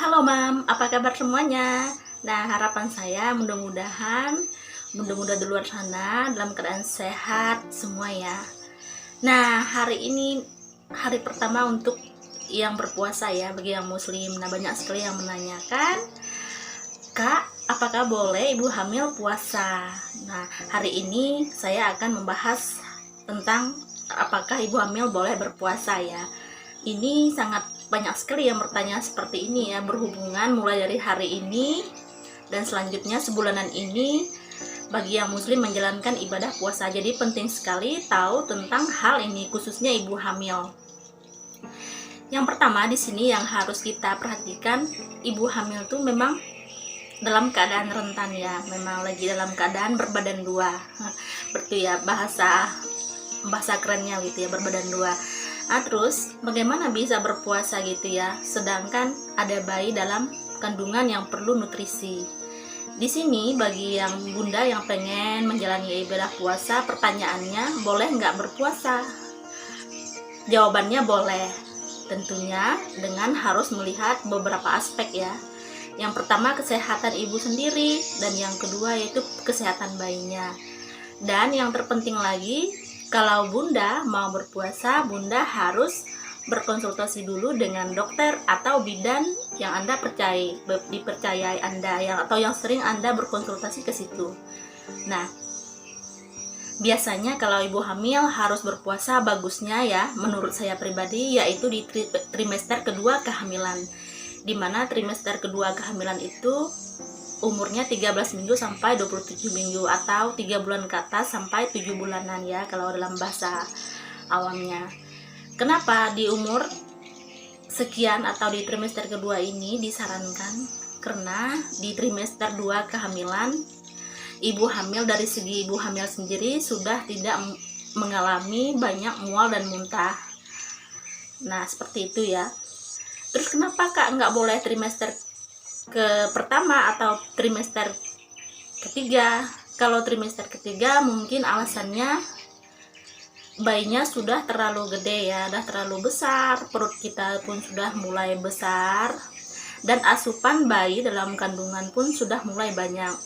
Halo Mam, apa kabar semuanya? Nah, harapan saya mudah-mudahan di luar sana dalam keadaan sehat semua ya. Nah, hari ini hari pertama untuk yang berpuasa ya, bagi yang muslim. Nah, banyak sekali yang menanyakan, Kak, apakah boleh ibu hamil puasa? Nah, hari ini saya akan membahas tentang apakah ibu hamil boleh berpuasa ya. Ini sangat banyak sekali yang bertanya seperti ini ya, berhubungan mulai dari hari ini dan selanjutnya sebulanan ini bagi yang muslim menjalankan ibadah puasa. Jadi penting sekali tahu tentang hal ini, khususnya ibu hamil. Yang pertama di sini yang harus kita perhatikan, ibu hamil tuh memang dalam keadaan rentan ya, memang lagi dalam keadaan berbadan dua. Berarti ya bahasa kerennya gitu ya, berbadan dua. Nah, terus bagaimana bisa berpuasa gitu ya, sedangkan ada bayi dalam kandungan yang perlu nutrisi. Di sini bagi yang bunda yang pengen menjalani ibadah puasa, pertanyaannya boleh nggak berpuasa? Jawabannya boleh, tentunya dengan harus melihat beberapa aspek ya. Yang pertama kesehatan ibu sendiri, dan yang kedua yaitu kesehatan bayinya. Dan yang terpenting lagi, kalau bunda mau berpuasa, bunda harus berkonsultasi dulu dengan dokter atau bidan yang anda dipercayai anda, atau yang sering anda berkonsultasi ke situ. Nah, biasanya kalau ibu hamil harus berpuasa, bagusnya ya menurut saya pribadi yaitu di trimester kedua kehamilan, dimana trimester kedua kehamilan itu umurnya 13 minggu sampai 27 minggu, atau 3 bulan ke atas sampai 7 bulanan ya kalau dalam bahasa awamnya. Kenapa di umur sekian atau di trimester kedua ini disarankan? Karena di trimester 2 kehamilan, ibu hamil dari segi ibu hamil sendiri sudah tidak mengalami banyak mual dan muntah. Nah, seperti itu ya. Terus kenapa Kak nggak boleh trimester pertama atau trimester ketiga? Kalau trimester ketiga mungkin alasannya bayinya sudah terlalu gede ya, sudah terlalu besar, perut kita pun sudah mulai besar, dan asupan bayi dalam kandungan pun sudah mulai banyak,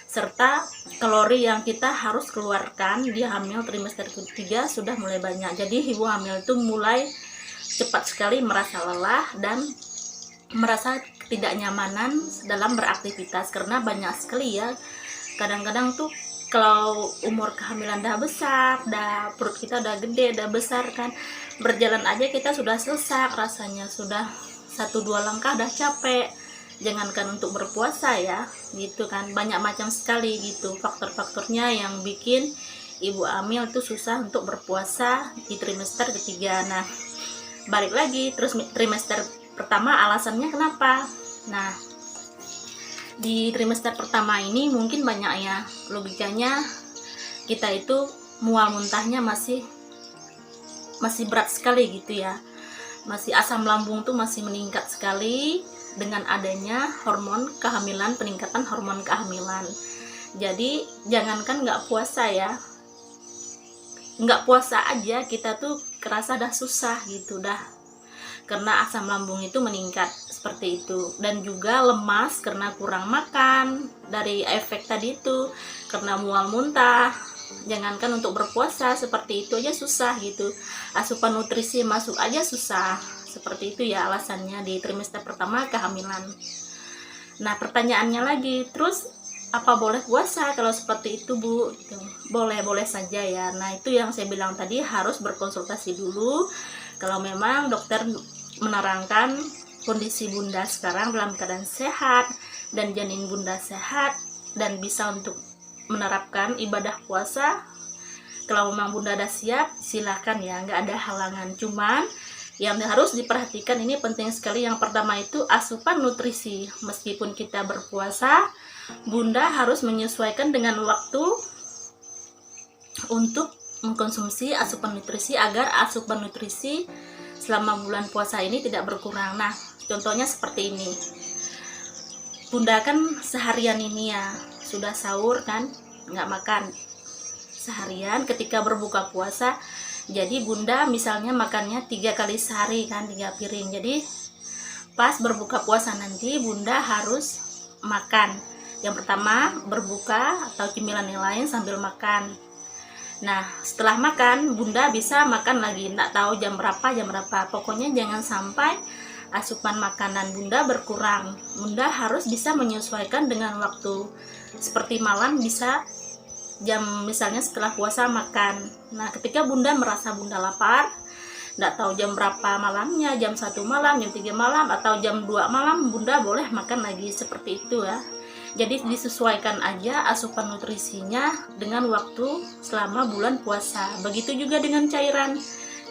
serta kalori yang kita harus keluarkan di hamil trimester ketiga sudah mulai banyak. Jadi ibu hamil itu mulai cepat sekali merasa lelah dan merasa ketidaknyamanan dalam beraktivitas, karena banyak sekali ya, kadang-kadang tuh kalau umur kehamilan dah besar, perut kita udah gede, udah besar kan, berjalan aja kita sudah sesak rasanya, sudah 1-2 langkah udah capek, jangankan untuk berpuasa ya gitu kan. Banyak macam sekali gitu faktor-faktornya yang bikin ibu hamil itu susah untuk berpuasa di trimester ketiga. Nah, balik lagi, terus trimester pertama alasannya kenapa? Nah, di trimester pertama ini mungkin banyak ya, logikanya kita itu mual muntahnya masih berat sekali gitu ya, masih asam lambung tuh masih meningkat sekali dengan adanya hormon kehamilan, peningkatan hormon kehamilan. Jadi jangankan nggak puasa ya, nggak puasa aja kita tuh kerasa dah susah gitu dah, karena asam lambung itu meningkat seperti itu, dan juga lemas karena kurang makan dari efek tadi itu, karena mual muntah. Jangankan untuk berpuasa seperti itu aja susah gitu, asupan nutrisi masuk aja susah. Seperti itu ya alasannya di trimester pertama kehamilan. Nah, pertanyaannya lagi, terus apa boleh puasa kalau seperti itu Bu? Boleh saja ya. Nah, itu yang saya bilang tadi, harus berkonsultasi dulu. Kalau memang dokter menerangkan kondisi bunda sekarang dalam keadaan sehat dan janin bunda sehat dan bisa untuk menerapkan ibadah puasa, kalau memang bunda udah siap, silakan ya, nggak ada halangan. Cuman yang harus diperhatikan ini penting sekali, yang pertama itu asupan nutrisi. Meskipun kita berpuasa, bunda harus menyesuaikan dengan waktu untuk mengkonsumsi asupan nutrisi agar asupan nutrisi selama bulan puasa ini tidak berkurang. Nah, contohnya seperti ini, bunda kan seharian ini ya sudah sahur kan, nggak makan seharian. Ketika berbuka puasa, jadi bunda misalnya makannya 3 kali sehari kan, 3 piring. Jadi pas berbuka puasa nanti Bunda harus makan. Yang pertama berbuka atau cemilan yang lain sambil makan. Nah setelah makan Bunda bisa makan lagi, nggak tahu jam berapa, pokoknya jangan sampai asupan makanan Bunda berkurang. Bunda harus bisa menyesuaikan dengan waktu, seperti malam bisa misalnya setelah puasa makan. Nah ketika Bunda merasa Bunda lapar, nggak tahu jam berapa malamnya, jam 1 malam, jam 3 malam, atau jam 2 malam, Bunda boleh makan lagi, seperti itu ya. Jadi disesuaikan aja asupan nutrisinya dengan waktu selama bulan puasa. Begitu juga dengan cairan.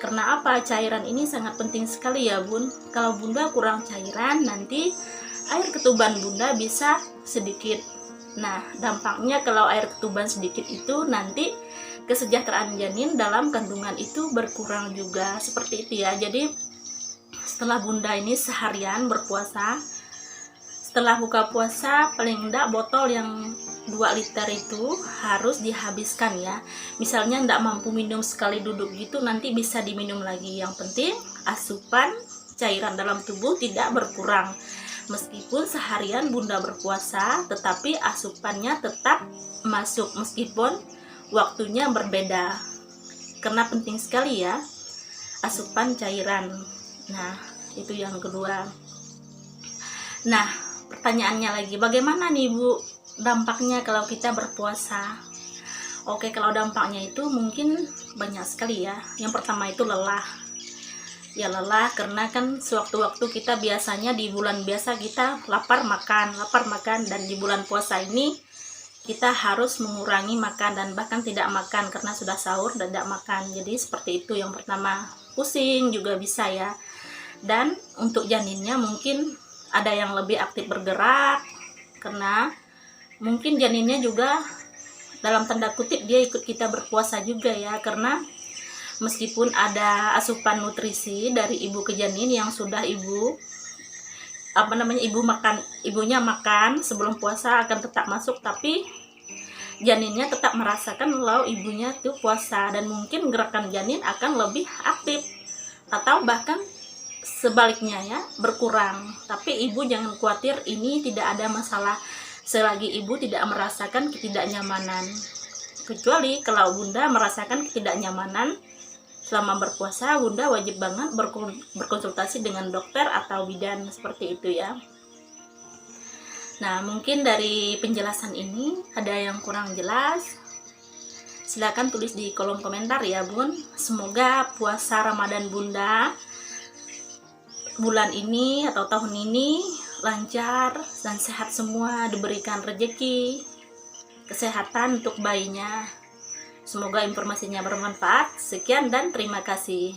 Karena apa? Cairan ini sangat penting sekali ya Bun. Kalau Bunda kurang cairan, nanti air ketuban Bunda bisa sedikit. Nah dampaknya kalau air ketuban sedikit itu nanti kesejahteraan janin dalam kandungan itu berkurang juga, seperti itu ya. Jadi setelah Bunda ini seharian berpuasa, setelah buka puasa paling enggak botol yang 2 liter itu harus dihabiskan ya. Misalnya enggak mampu minum sekali duduk gitu, nanti bisa diminum lagi. Yang penting asupan cairan dalam tubuh tidak berkurang. Meskipun seharian Bunda berpuasa, tetapi asupannya tetap masuk meskipun waktunya berbeda, karena penting sekali ya asupan cairan. Nah itu yang kedua. Nah pertanyaannya lagi, bagaimana nih Bu dampaknya kalau kita berpuasa? Oke, kalau dampaknya itu mungkin banyak sekali ya. Yang pertama itu lelah ya, lelah karena kan sewaktu-waktu kita biasanya di bulan biasa kita lapar makan, dan di bulan puasa ini kita harus mengurangi makan dan bahkan tidak makan karena sudah sahur dan tidak makan. Jadi seperti itu yang pertama. Pusing juga bisa ya. Dan untuk janinnya mungkin ada yang lebih aktif bergerak, karena mungkin janinnya juga dalam tanda kutip dia ikut kita berpuasa juga ya, karena meskipun ada asupan nutrisi dari ibu ke janin yang sudah ibunya makan sebelum puasa akan tetap masuk, tapi janinnya tetap merasakan kalau ibunya tuh puasa, dan mungkin gerakan janin akan lebih aktif atau bahkan sebaliknya ya, berkurang. Tapi ibu jangan khawatir, ini tidak ada masalah selagi ibu tidak merasakan ketidaknyamanan. Kecuali kalau Bunda merasakan ketidaknyamanan selama berpuasa, Bunda wajib banget berkonsultasi dengan dokter atau bidan, seperti itu ya. Nah mungkin dari penjelasan ini ada yang kurang jelas, silakan tulis di kolom komentar ya Bun. Semoga puasa Ramadan Bunda bulan ini atau tahun ini lancar dan sehat semua, diberikan rezeki, kesehatan untuk bayinya. Semoga informasinya bermanfaat. Sekian dan terima kasih.